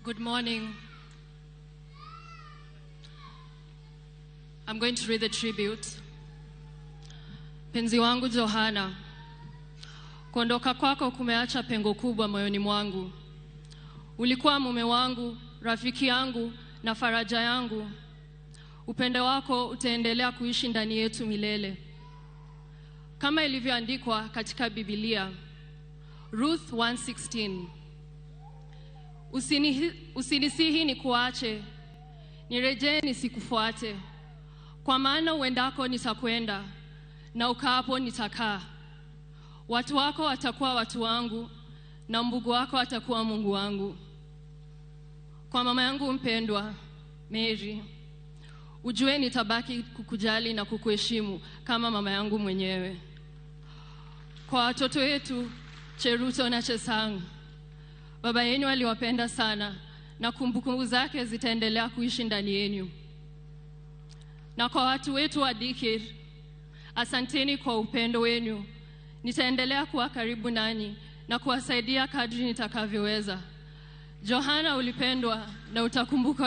Good morning. I'm going to read the tribute. Penzi wangu Johana, kuondoka kwako kumeacha pengo kubwa moyoni mwangu. Ulikuwa mume wangu, rafiki yangu na faraja yangu. Upendo wako utaendelea kuishi ndani yetu milele. Kama ilivyoandikwa katika Biblia, Ruth 1:16. Usinisihi nikuache, nirejee nisikufuate. Kwa maana uendako nitakwenda, na ukaapo nitakaa. Watu wako watakuwa watu wangu, na Mungu wako atakuwa Mungu wangu. Kwa mama yangu mpendwa, Mary, ujue nitabaki kukujali na kukuheshimu kama mama yangu mwenyewe. Kwa watoto wetu, Cheruto na Chesang, baba yenu aliwapenda sana na kumbukumbu zake zitaendelea kuishi ndani yenu. Na kwa watu wetu wa Dikir, asanteni kwa upendo wenu. Nitaendelea kuwa karibu nanyi na kuwasaidia kadri nitakavyoweza. Johana, ulipendwa na utakumbuka